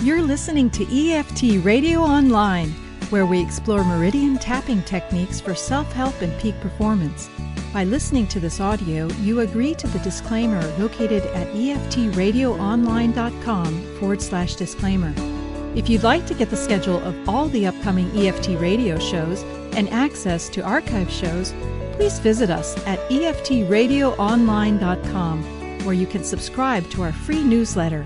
You're listening to EFT Radio Online, where we explore meridian tapping techniques for self-help and peak performance. By listening to this audio, you agree to the disclaimer located at eftradioonline.com/disclaimer. If you'd like to get the schedule of all the upcoming EFT radio shows and access to archive shows, please visit us at eftradioonline.com, where you can subscribe to our free newsletter.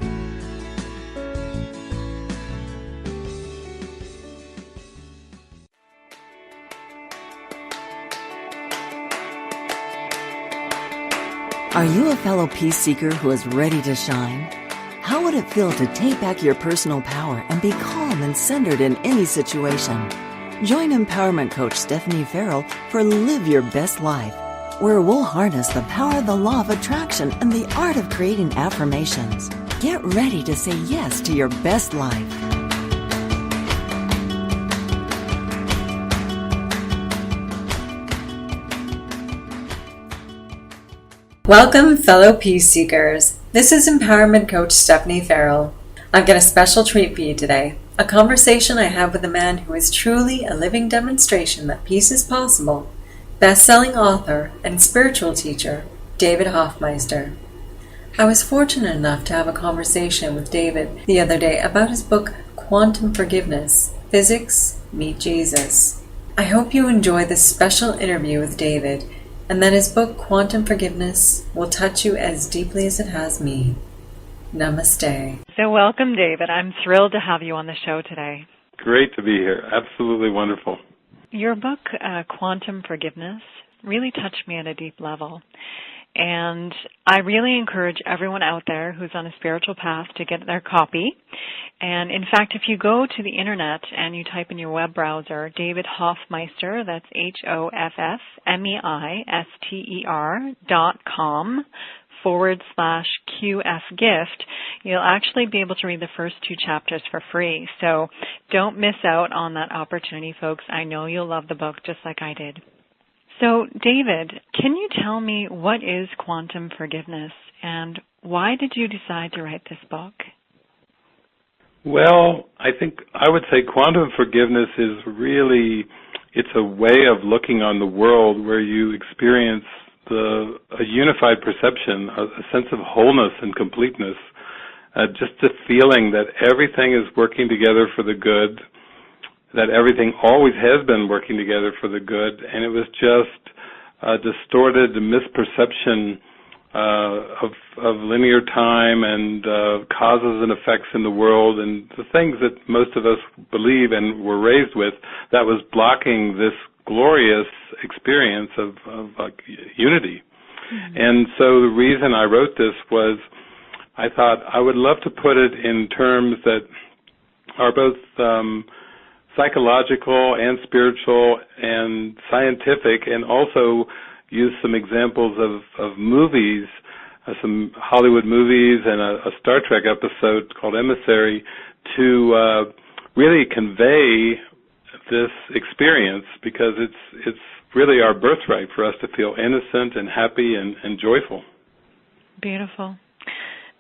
Are you a fellow peace seeker who is ready to shine? How would it feel to take back your personal power and be calm and centered in any situation? Join empowerment coach Stephenie Farrell for Live Your Best Life, where we'll harness the power of the law of attraction and the art of creating affirmations. Get ready to say yes to your best life. Welcome, fellow peace seekers. This is empowerment coach Stephenie Farrell. I've got a special treat for you today, a conversation I have with a man who is truly a living demonstration that peace is possible, best-selling author and spiritual teacher, David Hoffmeister. I was fortunate enough to have a conversation with David the other day about his book, Quantum Forgiveness, Physics Meet Jesus. I hope you enjoy this special interview with David, and that his book, Quantum Forgiveness, will touch you as deeply as it has me. Namaste. So welcome, David. I'm thrilled to have you on the show today. Great to be here. Absolutely wonderful. Your book, Quantum Forgiveness, really touched me at a deep level. And I really encourage everyone out there who's on a spiritual path to get their copy. And in fact, if you go to the internet and you type in your web browser, David Hoffmeister, that's HOFFMEISTER.com/QF gift, you'll actually be able to read the first 2 chapters for free. So don't miss out on that opportunity, folks. I know you'll love the book just like I did. So, David, can you tell me what is quantum forgiveness and why did you decide to write this book? Well, I think I would say quantum forgiveness is really, it's a way of looking on the world where you experience a unified perception, a sense of wholeness and completeness, just a feeling that everything is working together for the good, that everything always has been working together for the good, and it was just a distorted misperception of linear time and causes and effects in the world and the things that most of us believe and were raised with that was blocking this glorious experience of unity. Mm-hmm. And so the reason I wrote this was I thought I would love to put it in terms that are both psychological and spiritual and scientific, and also use some examples of movies, some Hollywood movies and a Star Trek episode called Emissary to really convey this experience, because it's really our birthright for us to feel innocent and happy and joyful. Beautiful.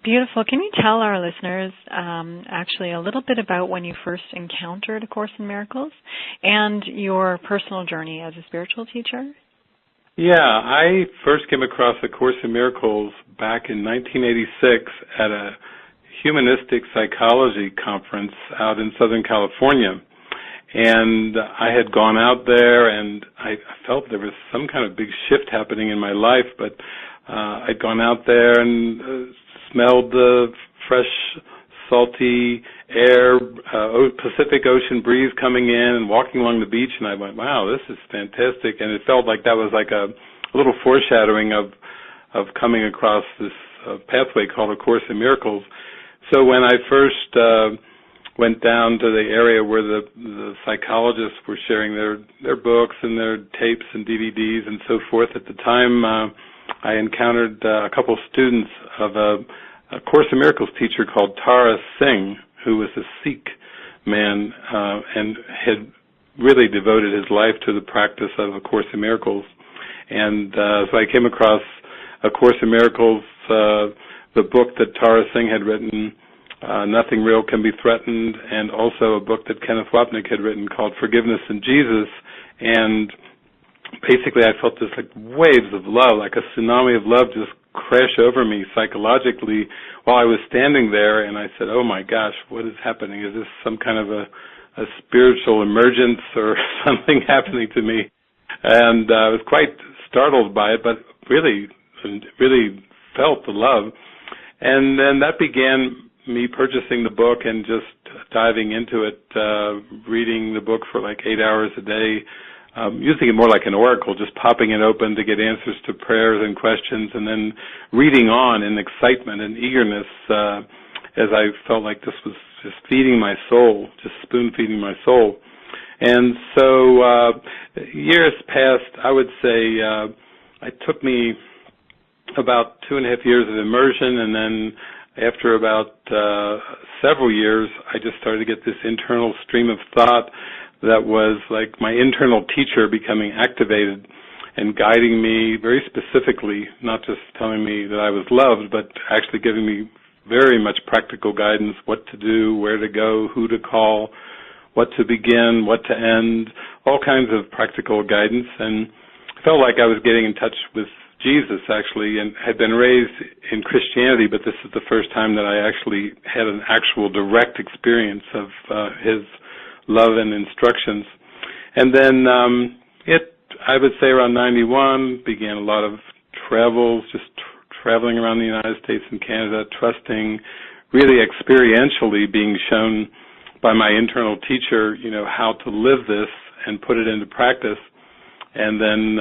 Beautiful. Can you tell our listeners actually a little bit about when you first encountered A Course in Miracles and your personal journey as a spiritual teacher? Yeah, I first came across A Course in Miracles back in 1986 at a humanistic psychology conference out in Southern California. And I had gone out there and I felt there was some kind of big shift happening in my life, but I'd gone out there and smelled the fresh, salty air, Pacific Ocean breeze coming in and walking along the beach, and I went, wow, this is fantastic. And it felt like that was like a little foreshadowing of coming across this pathway called A Course in Miracles. So when I first went down to the area where the psychologists were sharing their books and their tapes and DVDs and so forth, at the time I encountered a couple students of a Course in Miracles teacher called Tara Singh, who was a Sikh man and had really devoted his life to the practice of A Course in Miracles. And so I came across A Course in Miracles, the book that Tara Singh had written, Nothing Real Can Be Threatened, and also a book that Kenneth Wapnick had written called Forgiveness in Jesus. And basically I felt this like waves of love, like a tsunami of love just crash over me psychologically while I was standing there, and I said, oh my gosh, what is happening? Is this some kind of a spiritual emergence or something happening to me? And I was quite startled by it, but really felt the love. And then that began me purchasing the book and just diving into it, reading the book for like 8 hours a day, using it more like an oracle, just popping it open to get answers to prayers and questions, and then reading on in excitement and eagerness as I felt like this was just feeding my soul, just spoon-feeding my soul. And so years passed. I would say it took me about 2.5 years of immersion, and then after about several years, I just started to get this internal stream of thought that was like my internal teacher becoming activated and guiding me very specifically, not just telling me that I was loved, but actually giving me very much practical guidance, what to do, where to go, who to call, what to begin, what to end, all kinds of practical guidance. And I felt like I was getting in touch with Jesus, actually, and had been raised in Christianity, but this is the first time that I actually had an actual direct experience of his love and instructions. And then I would say around 91, began a lot of travels, just traveling around the United States and Canada, trusting, really experientially being shown by my internal teacher, how to live this and put it into practice. And then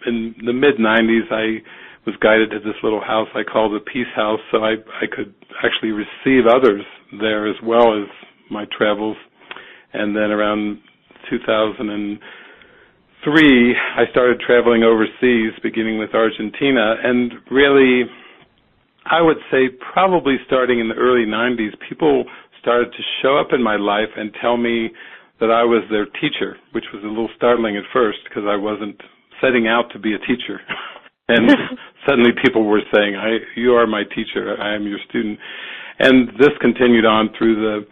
in the mid-90s, I was guided to this little house I call the Peace House, so I could actually receive others there as well as my travels. And then around 2003, I started traveling overseas, beginning with Argentina. And really, I would say probably starting in the early 90s, people started to show up in my life and tell me that I was their teacher, which was a little startling at first because I wasn't setting out to be a teacher. And suddenly people were saying, you are my teacher, I am your student. And this continued on through the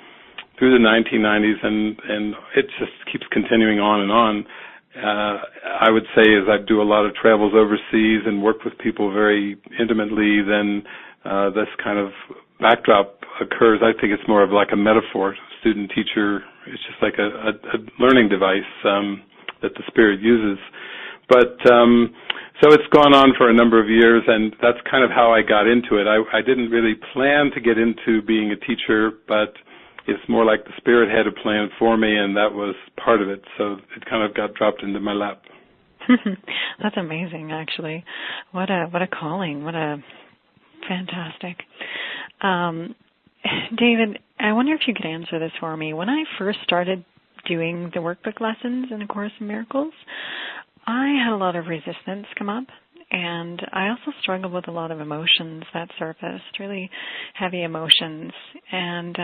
1990s, and it just keeps continuing on and on. I would say as I do a lot of travels overseas and work with people very intimately, then this kind of backdrop occurs. I think it's more of like a metaphor, student-teacher. It's just like a learning device that the Spirit uses. But so it's gone on for a number of years, and that's kind of how I got into it. I didn't really plan to get into being a teacher, but it's more like the Spirit had a plan for me, and that was part of it. So it kind of got dropped into my lap. That's amazing, actually. What a calling. What a fantastic. David, I wonder if you could answer this for me. When I first started doing the workbook lessons in A Course in Miracles, I had a lot of resistance come up, and I also struggled with a lot of emotions that surfaced, really heavy emotions. And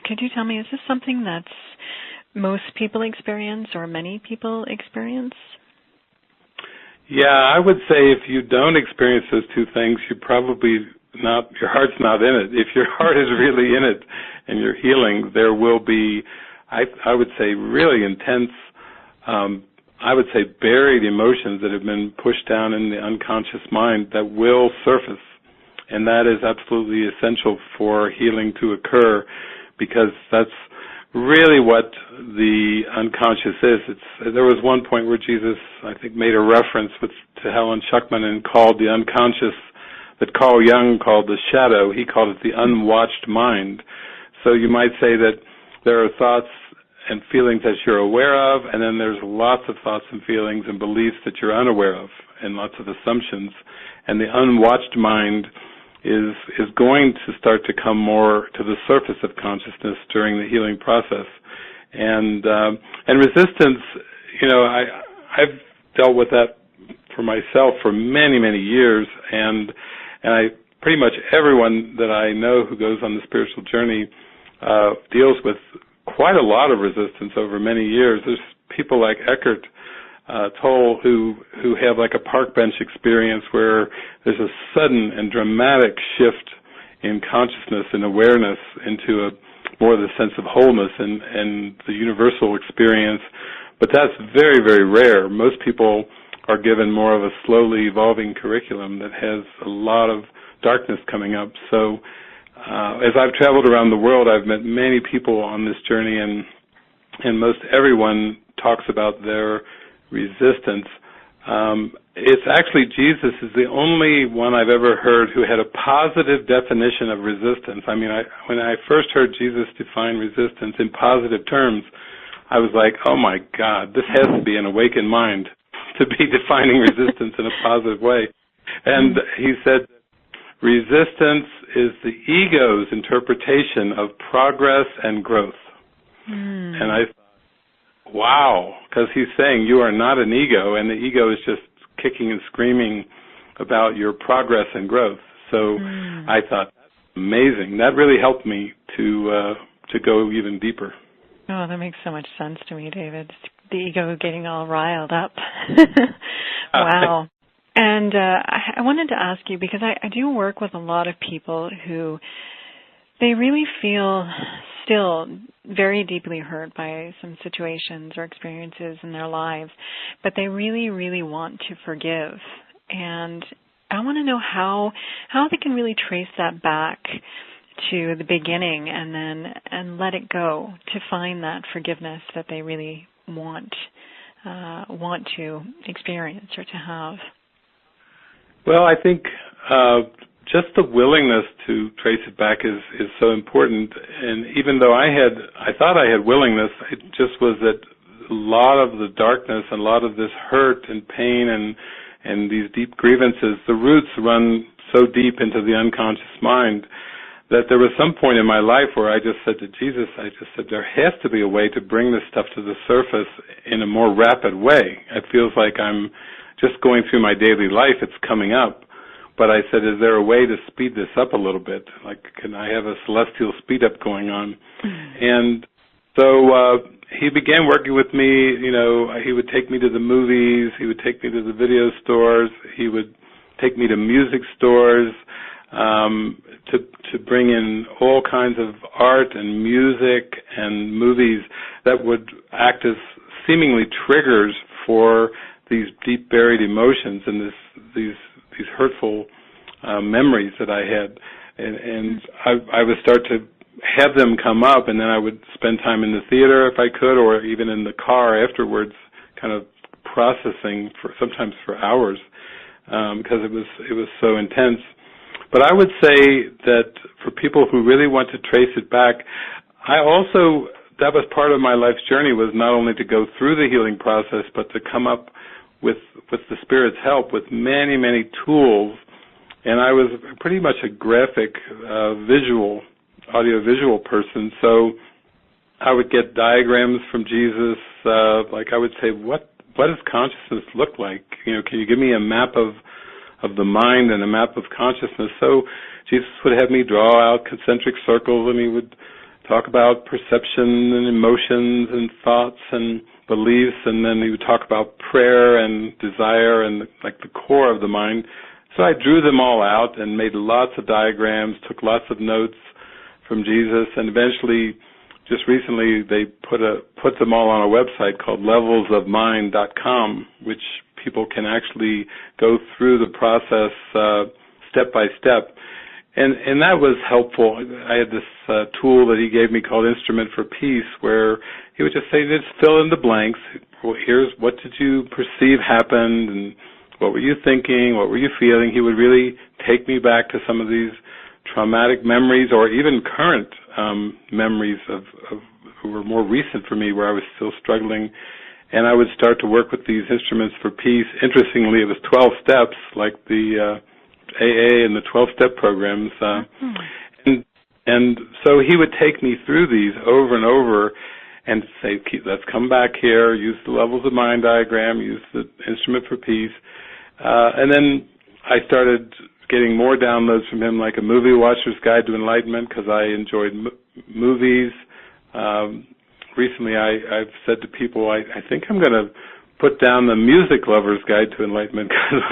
could you tell me, is this something that's most people experience or many people experience? Yeah, I would say if you don't experience those two things, you probably not, your heart's not in it. If your heart is really in it and you're healing, there will be, I would say, really intense, I would say buried emotions that have been pushed down in the unconscious mind that will surface. And that is absolutely essential for healing to occur, because that's really what the unconscious is. There was one point where Jesus, I think, made a reference to Helen Schuckman and called the unconscious, that Carl Jung called the shadow. He called it the unwatched mind. So you might say that there are thoughts and feelings that you're aware of, and then there's lots of thoughts and feelings and beliefs that you're unaware of, and lots of assumptions. And the unwatched mind is going to start to come more to the surface of consciousness during the healing process. And resistance, I've dealt with that for myself for many, many years, and I pretty much everyone that I know who goes on the spiritual journey deals with quite a lot of resistance over many years. There's people like Eckhart Tolle who have like a park bench experience where there's a sudden and dramatic shift in consciousness and awareness into more of the sense of wholeness and the universal experience. But that's very, very rare. Most people are given more of a slowly evolving curriculum that has a lot of darkness coming up. So as I've traveled around the world, I've met many people on this journey, and most everyone talks about their resistance. It's actually Jesus is the only one I've ever heard who had a positive definition of resistance. I mean, when I first heard Jesus define resistance in positive terms, I was like, oh my God, this has to be an awakened mind to be defining resistance in a positive way. And he said, resistance is the ego's interpretation of progress and growth. And I thought, wow, because he's saying you are not an ego, and the ego is just kicking and screaming about your progress and growth. So I thought, that's amazing. That really helped me to go even deeper. Oh, that makes so much sense to me, David. The ego getting all riled up. Wow. And I wanted to ask you, because I do work with a lot of people who they really feel still very deeply hurt by some situations or experiences in their lives, but they really, really want to forgive. And I want to know how they can really trace that back to the beginning and let it go to find that forgiveness that they really want to experience or to have. Well, I think just the willingness to trace it back is so important. And even though I thought I had willingness, it just was that a lot of the darkness and a lot of this hurt and pain and these deep grievances, the roots run so deep into the unconscious mind that there was some point in my life where I just said to Jesus, there has to be a way to bring this stuff to the surface in a more rapid way. It feels like I'm just going through my daily life, it's coming up. But I said, is there a way to speed this up a little bit? Like, can I have a celestial speed up going on? And so he began working with me. You know, he would take me to the movies. He would take me to the video stores. He would take me to music stores to bring in all kinds of art and music and movies that would act as seemingly triggers for these deep buried emotions and these hurtful memories that I had, and I would start to have them come up, and then I would spend time in the theater if I could, or even in the car afterwards, kind of processing sometimes for hours, because it was so intense. But I would say that for people who really want to trace it back, that was part of my life's journey, was not only to go through the healing process, but to come up with the Spirit's help with many, many tools. And I was pretty much a graphic, audio-visual person. So I would get diagrams from Jesus. Like I would say, what does consciousness look like? You know, can you give me a map of the mind and a map of consciousness? So Jesus would have me draw out concentric circles, and he would talk about perception and emotions and thoughts and beliefs, and then he would talk about prayer and desire and like the core of the mind. So I drew them all out and made lots of diagrams, took lots of notes from Jesus, and eventually, just recently, they put them all on a website called levelsofmind.com, which people can actually go through the process step by step. And that was helpful. I had this tool that he gave me called Instrument for Peace, where he would just say, just fill in the blanks. Well, here's what did you perceive happened, and what were you thinking, what were you feeling? He would really take me back to some of these traumatic memories, or even current memories of who were more recent for me, where I was still struggling. And I would start to work with these Instruments for Peace. Interestingly, it was 12 steps, like the AA and the 12-step programs. And so he would take me through these over and over and say, let's come back here, use the levels of mind diagram, use the Instrument for Peace. And then I started getting more downloads from him, like a movie watcher's guide to enlightenment, because I enjoyed movies. Recently I've said to people, I think I'm going to put down the music lover's guide to enlightenment, because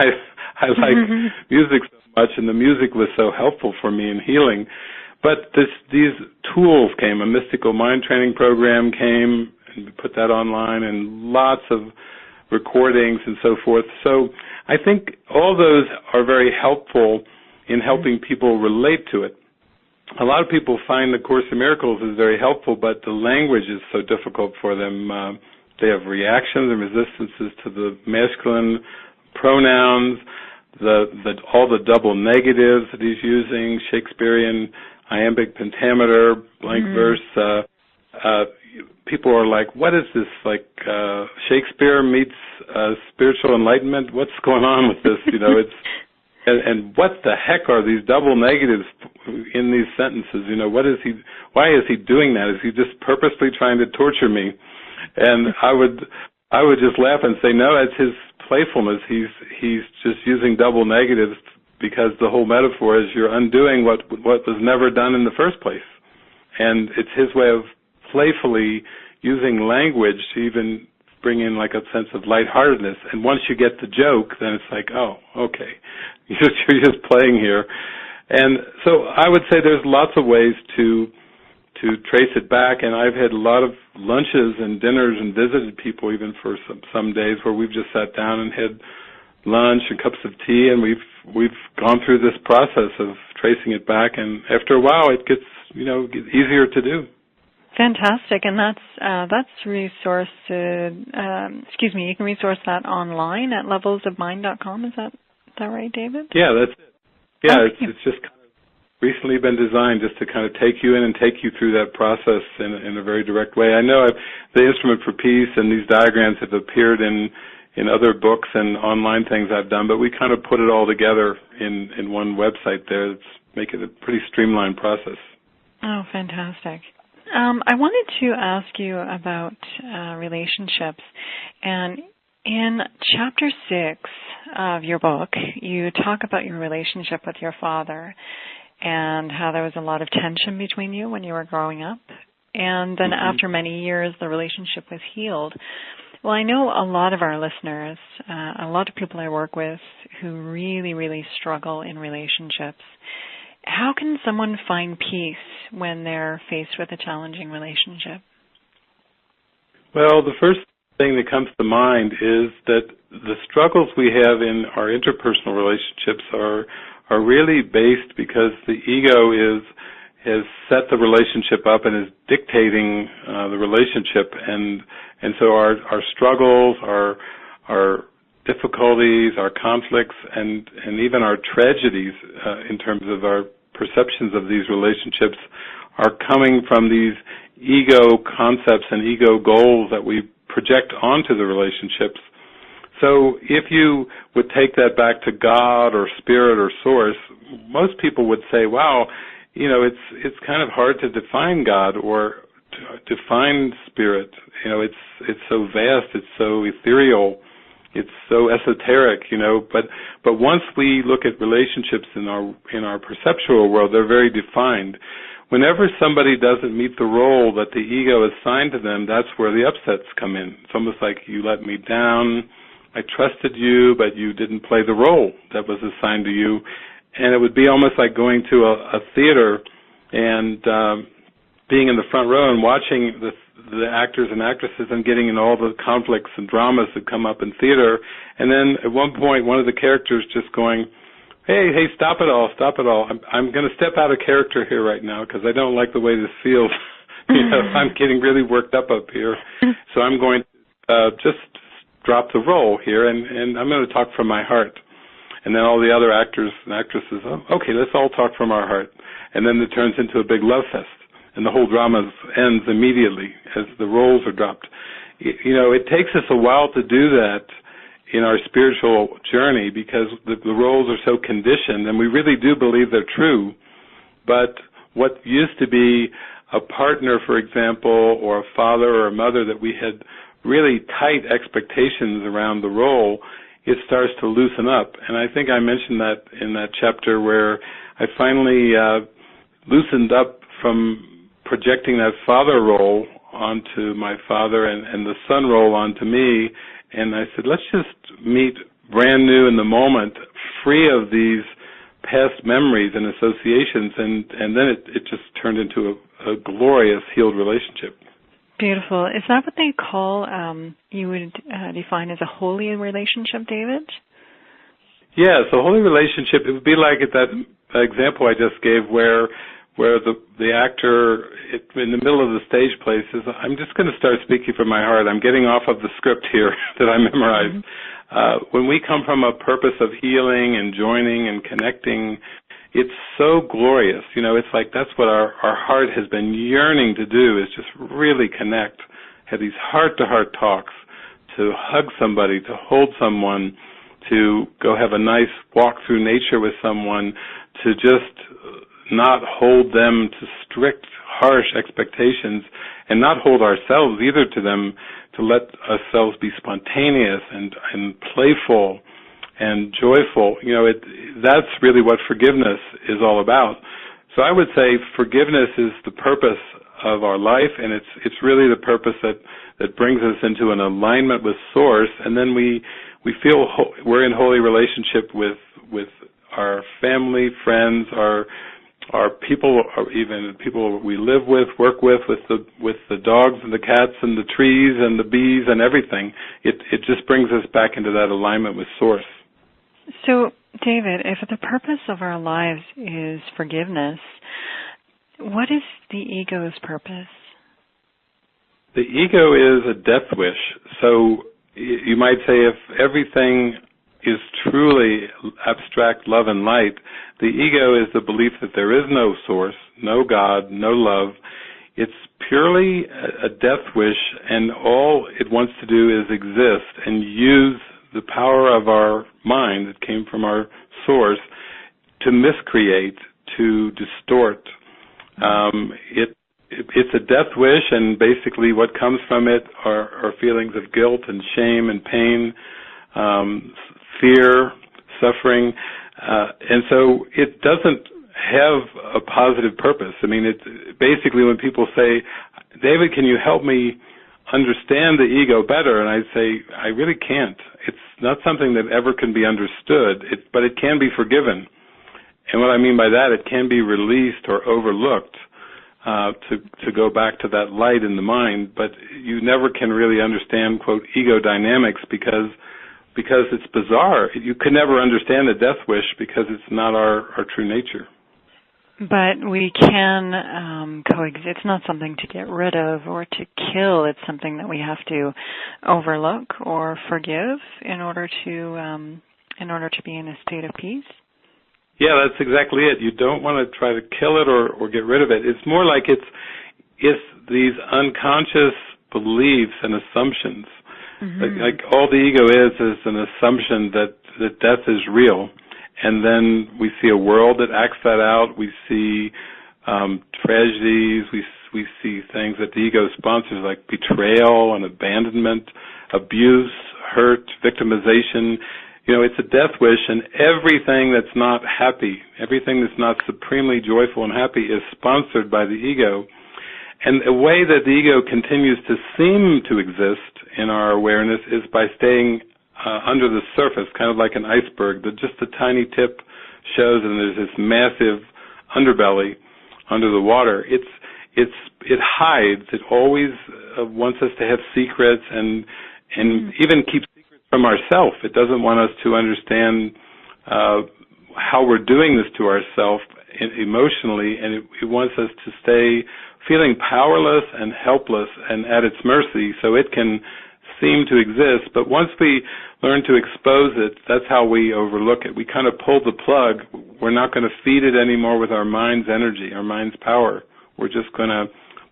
I like music so much, and the music was so helpful for me in healing. But these tools came. A mystical mind training program came, and we put that online, and lots of recordings and so forth. So I think all those are very helpful in helping people relate to it. A lot of people find the Course in Miracles is very helpful, but the language is so difficult for them. They have reactions and resistances to the masculine pronouns, all the double negatives that he's using, Shakespearean iambic pentameter, blank verse. People are like, what is this, like Shakespeare meets spiritual enlightenment? What's going on with this? It's and what the heck are these double negatives in these sentences? Why is he doing that? Is he just purposely trying to torture me? And I would just laugh and say, no, it's his playfulness. He's just using double negatives because the whole metaphor is you're undoing what was never done in the first place. And it's his way of playfully using language to even bring in like a sense of lightheartedness. And once you get the joke, then it's like, oh, okay, you're just playing here. And so I would say there's lots of ways to trace it back, and I've had a lot of lunches and dinners and visited people even for some days where we've just sat down and had lunch and cups of tea, and we've gone through this process of tracing it back, and after a while it gets easier to do. Fantastic, and that's resourced. You can resource that online at levelsofmind.com. Is that right, David? Yeah, that's it. Yeah, it's just kind of recently been designed just to kind of take you in and take you through that process in a very direct way. I know the Instrument for Peace and these diagrams have appeared in other books and online things I've done, but we kind of put it all together in one website there. It's make it a pretty streamlined process. Oh, fantastic. I wanted to ask you about relationships, and in Chapter 6 of your book, you talk about your relationship with your father and how there was a lot of tension between you when you were growing up, and then after many years, the relationship was healed. Well, I know a lot of our listeners, a lot of people I work with who really, really struggle in relationships. How can someone find peace when they're faced with a challenging relationship? Well, the first thing that comes to mind is that the struggles we have in our interpersonal relationships are really based because the ego has set the relationship up and is dictating the relationship, and so our struggles, our difficulties, our conflicts, and even our tragedies in terms of our perceptions of these relationships are coming from these ego concepts and ego goals that we project onto the relationships. So if you would take that back to God or Spirit or Source, most people would say, wow, it's kind of hard to define God or to define Spirit. It's so vast, it's so ethereal, it's so esoteric, but once we look at relationships in our perceptual world, they're very defined. Whenever somebody doesn't meet the role that the ego assigned to them, that's where the upsets come in. It's almost like you let me down, I trusted you, but you didn't play the role that was assigned to you. And it would be almost like going to a theater and being in the front row and watching the actors and actresses and getting in all the conflicts and dramas that come up in theater. And then at one point, one of the characters just going, hey, stop it all. I'm going to step out of character here right now because I don't like the way this feels. I'm getting really worked up here. So I'm going to just drop the role here, and I'm going to talk from my heart. And then all the other actors and actresses, okay, let's all talk from our heart. And then it turns into a big love fest, and the whole drama ends immediately as the roles are dropped. It takes us a while to do that in our spiritual journey because the roles are so conditioned, and we really do believe they're true. But what used to be a partner, for example, or a father or a mother that we had really tight expectations around the role, it starts to loosen up. And I think I mentioned that in that chapter where I finally loosened up from projecting that father role onto my father and the son role onto me. And I said, let's just meet brand new in the moment, free of these past memories and associations, and then it just turned into a glorious healed relationship. Beautiful. Is that what they call, you would define as a holy relationship, David? Yeah, so holy relationship, it would be like that example I just gave where the actor in the middle of the stage play says, I'm just going to start speaking from my heart. I'm getting off of the script here that I memorized. When we come from a purpose of healing and joining and connecting, it's so glorious. You know, it's like that's what our heart has been yearning to do, is just really connect, have these heart-to-heart talks, to hug somebody, to hold someone, to go have a nice walk through nature with someone, to just not hold them to strict, harsh expectations, and not hold ourselves either to them, to let ourselves be spontaneous and playful and joyful. You know, that's really what forgiveness is all about. So I would say forgiveness is the purpose of our life, and it's really the purpose that brings us into an alignment with Source, and then we feel we're in holy relationship with our family, friends, our people, or even people we live with, work with the dogs and the cats and the trees and the bees and everything. It just brings us back into that alignment with Source. So, David, if the purpose of our lives is forgiveness, what is the ego's purpose? The ego is a death wish. So you might say if everything is truly abstract love and light, the ego is the belief that there is no source, no God, no love. It's purely a death wish, and all it wants to do is exist and use the power of our mind that came from our source to miscreate, to distort. It's a death wish, and basically what comes from it are feelings of guilt and shame and pain, fear, suffering, and so it doesn't have a positive purpose. I mean, it's basically when people say, David, can you help me understand the ego better? And I say, I really can't. It's not something that ever can be understood, but it can be forgiven. And what I mean by that, it can be released or overlooked to go back to that light in the mind, but you never can really understand, quote, ego dynamics because it's bizarre. You could never understand a death wish because it's not our true nature. But we can coexist. It's not something to get rid of or to kill. It's something that we have to overlook or forgive in order to be in a state of peace. Yeah, that's exactly it. You don't want to try to kill it or get rid of it. It's more like it's these unconscious beliefs and assumptions. Mm-hmm. Like all the ego is an assumption that death is real. And then we see a world that acts that out. We see tragedies. We see things that the ego sponsors, like betrayal and abandonment, abuse, hurt, victimization. You know, it's a death wish, and everything that's not happy, everything that's not supremely joyful and happy is sponsored by the ego. And the way that the ego continues to seem to exist in our awareness is by staying under the surface, kind of like an iceberg, that just a tiny tip shows, and there's this massive underbelly under the water. It hides. It always wants us to have secrets and even keep secrets from ourselves. It doesn't want us to understand how we're doing this to ourselves emotionally, and it wants us to stay feeling powerless and helpless and at its mercy so it can seem to exist. But once we learn to expose it, that's how we overlook it. We kind of pull the plug. We're not going to feed it anymore with our mind's energy, our mind's power. We're just going to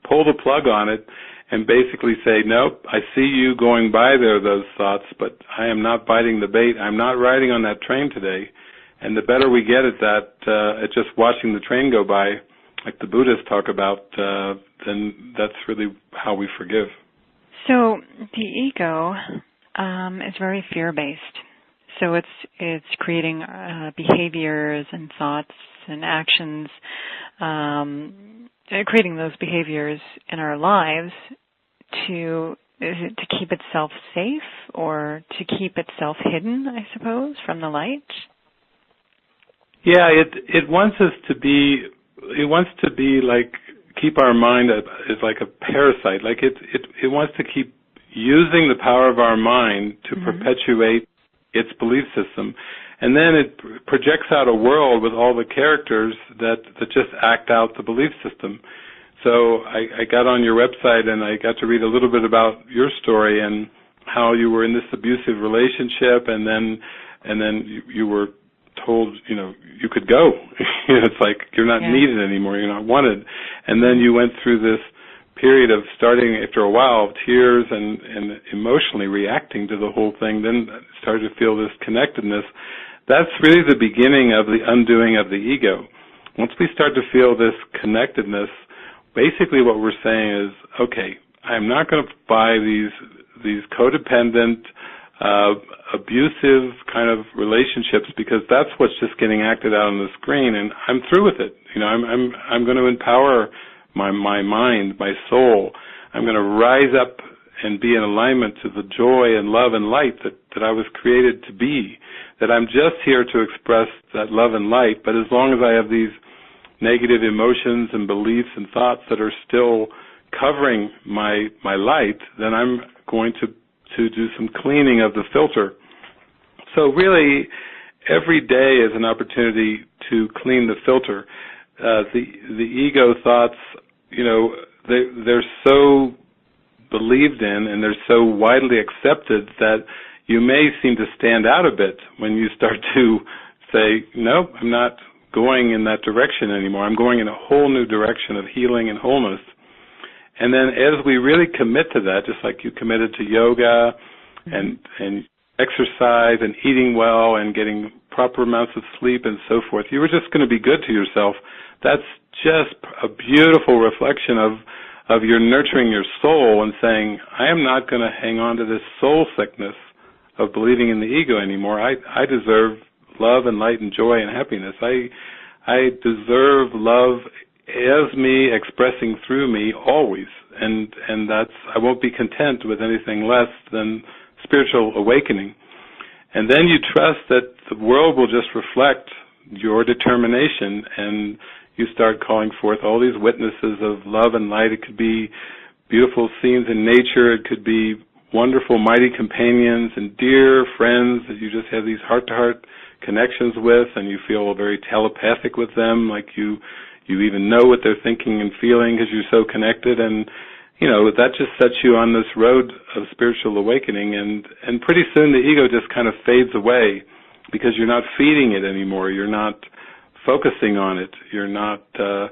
pull the plug on it and basically say, nope, I see you going by there, those thoughts, but I am not biting the bait. I'm not riding on that train today. And the better we get at that, at just watching the train go by, like the Buddhists talk about, then that's really how we forgive. So the ego is very fear-based. So it's creating behaviors and thoughts and actions, creating those behaviors in our lives to keep itself safe or to keep itself hidden, I suppose, from the light? Yeah, it wants us to be. It wants to be like keep our mind as like a parasite. Like it wants to keep using the power of our mind to perpetuate its belief system, and then it projects out a world with all the characters that just act out the belief system. So I got on your website and I got to read a little bit about your story and how you were in this abusive relationship, and then you were told, you could go. It's like you're not needed anymore, you're not wanted. And then you went through this period of starting after a while, tears and emotionally reacting to the whole thing, then started to feel this connectedness. That's really the beginning of the undoing of the ego. Once we start to feel this connectedness, basically what we're saying is, okay, I'm not going to buy these codependent, abusive kind of relationships, because that's what's just getting acted out on the screen, and I'm through with it. I'm going to empower my mind, my soul. I'm going to rise up and be in alignment to the joy and love and light that I was created to be, that I'm just here to express that love and light, but as long as I have these negative emotions and beliefs and thoughts that are still covering my light, then I'm going to do some cleaning of the filter. So really, every day is an opportunity to clean the filter. The ego thoughts, they're so believed in and they're so widely accepted that you may seem to stand out a bit when you start to say, no, I'm not going in that direction anymore. I'm going in a whole new direction of healing and wholeness. And then as we really commit to that, just like you committed to yoga and exercise and eating well and getting proper amounts of sleep and so forth, you were just going to be good to yourself. That's just a beautiful reflection of your nurturing your soul and saying, I am not going to hang on to this soul sickness of believing in the ego anymore. I deserve love and light and joy and happiness. I deserve love as me, expressing through me always, and that's, I won't be content with anything less than spiritual awakening. And then you trust that the world will just reflect your determination, and you start calling forth all these witnesses of love and light. It could be beautiful scenes in nature, it could be wonderful, mighty companions and dear friends that you just have these heart-to-heart connections with, and you feel very telepathic with them, like you even know what they're thinking and feeling because you're so connected, and that just sets you on this road of spiritual awakening, and pretty soon the ego just kind of fades away because you're not feeding it anymore, you're not focusing on it, you're not going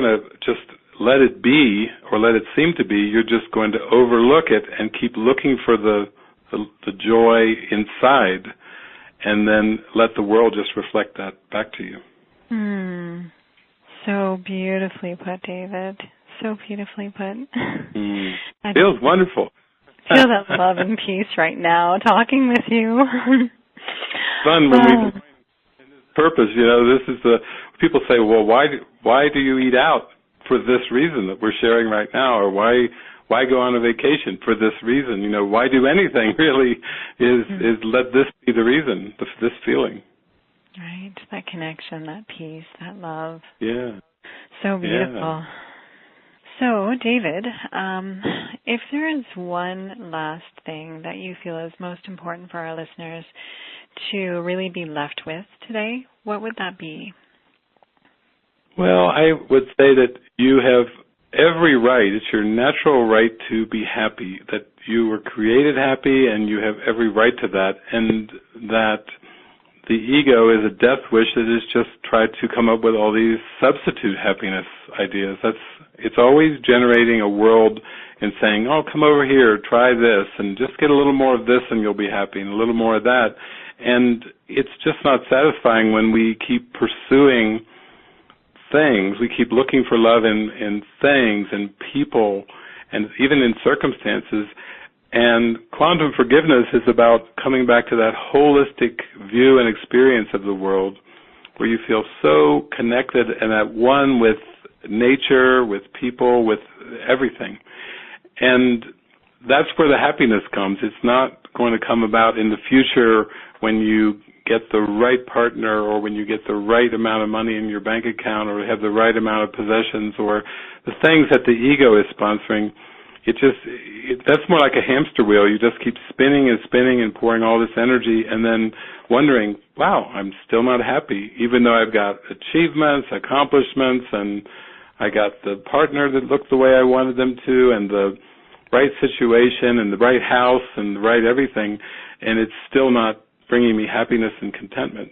to just let it be or let it seem to be, you're just going to overlook it and keep looking for the joy inside, and then let the world just reflect that back to you. So beautifully put, David. So beautifully put. Feels wonderful. I feel that love and peace right now talking with you. Fun when we define this purpose. This is people say, well, why do you eat out? For this reason that we're sharing right now, or why go on a vacation? For this reason. Why do anything really is let this be the reason, this feeling. Right, that connection, that peace, that love. Yeah. So beautiful. Yeah. So, David, if there is one last thing that you feel is most important for our listeners to really be left with today, what would that be? Well, I would say that you have every right, it's your natural right to be happy, that you were created happy and you have every right to that, and that the ego is a death wish that has just tried to come up with all these substitute happiness ideas. It's always generating a world and saying, oh, come over here, try this, and just get a little more of this and you'll be happy, and a little more of that. And it's just not satisfying when we keep pursuing things. We keep looking for love in things and people and even in circumstances. And quantum forgiveness is about coming back to that holistic view and experience of the world where you feel so connected and at one with nature, with people, with everything. And that's where the happiness comes. It's not going to come about in the future when you get the right partner, or when you get the right amount of money in your bank account, or have the right amount of possessions, or the things that the ego is sponsoring, that's more like a hamster wheel. You just keep spinning and spinning and pouring all this energy and then wondering, wow, I'm still not happy, even though I've got achievements, accomplishments, and I got the partner that looked the way I wanted them to, and the right situation, and the right house, and the right everything, and it's still not bringing me happiness and contentment.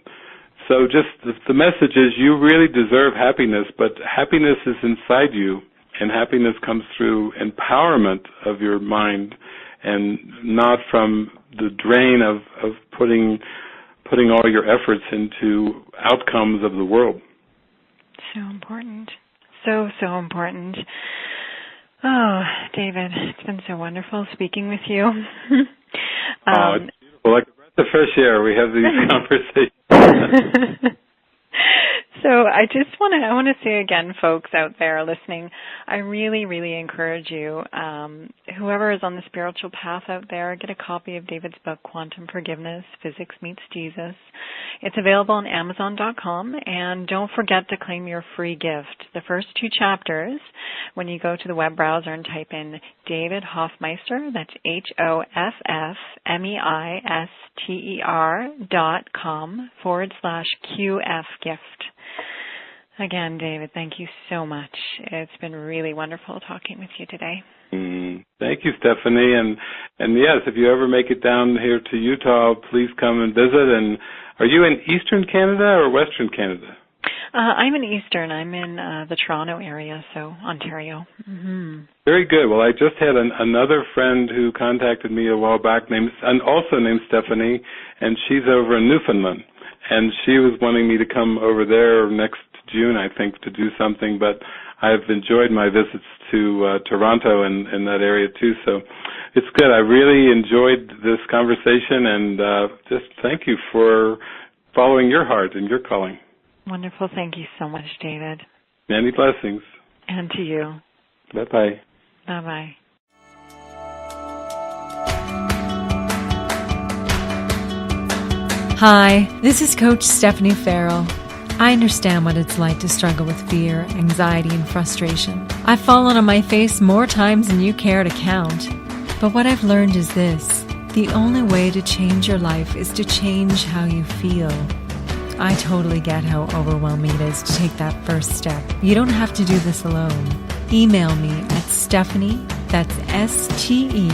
So just the message is, you really deserve happiness, but happiness is inside you, and happiness comes through empowerment of your mind, and not from the drain of putting all your efforts into outcomes of the world. So important. So important. Oh, David, it's been so wonderful speaking with you. It's beautiful. Like a breath of fresh air, we have these conversations. So I want to say again, folks out there listening, I really, really encourage you, whoever is on the spiritual path out there, get a copy of David's book, Quantum Forgiveness, Physics Meets Jesus. It's available on Amazon.com, and don't forget to claim your free gift. The first 2 chapters, when you go to the web browser and type in David Hoffmeister, that's HOFFMEISTER.com/QF gift. Again, David, thank you so much. It's been really wonderful talking with you today. Thank you, Stephenie. And yes, if you ever make it down here to Utah, please come and visit. And are you in Eastern Canada or Western Canada? I'm in Eastern. I'm in the Toronto area, so Ontario. Mm-hmm. Very good. Well, I just had another friend who contacted me a while back, also named Stephenie, and she's over in Newfoundland. And she was wanting me to come over there next June, I think, to do something, but I've enjoyed my visits to Toronto and that area too, so it's good. I really enjoyed this conversation, and just thank you for following your heart and your calling. Wonderful. Thank you so much, David. Many blessings. And to you. Bye-bye. Bye-bye. Hi, this is Coach Stephenie Farrell. I understand what it's like to struggle with fear, anxiety, and frustration. I've fallen on my face more times than you care to count. But what I've learned is this: the only way to change your life is to change how you feel. I totally get how overwhelming it is to take that first step. You don't have to do this alone. Email me at Stephenie, that's STEPHENIE,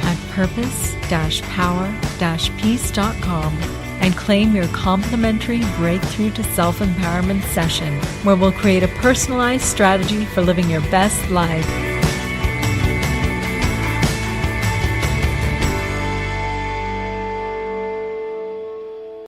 at purpose-power-peace.com and claim your complimentary Breakthrough to Self-Empowerment session, where we'll create a personalized strategy for living your best life.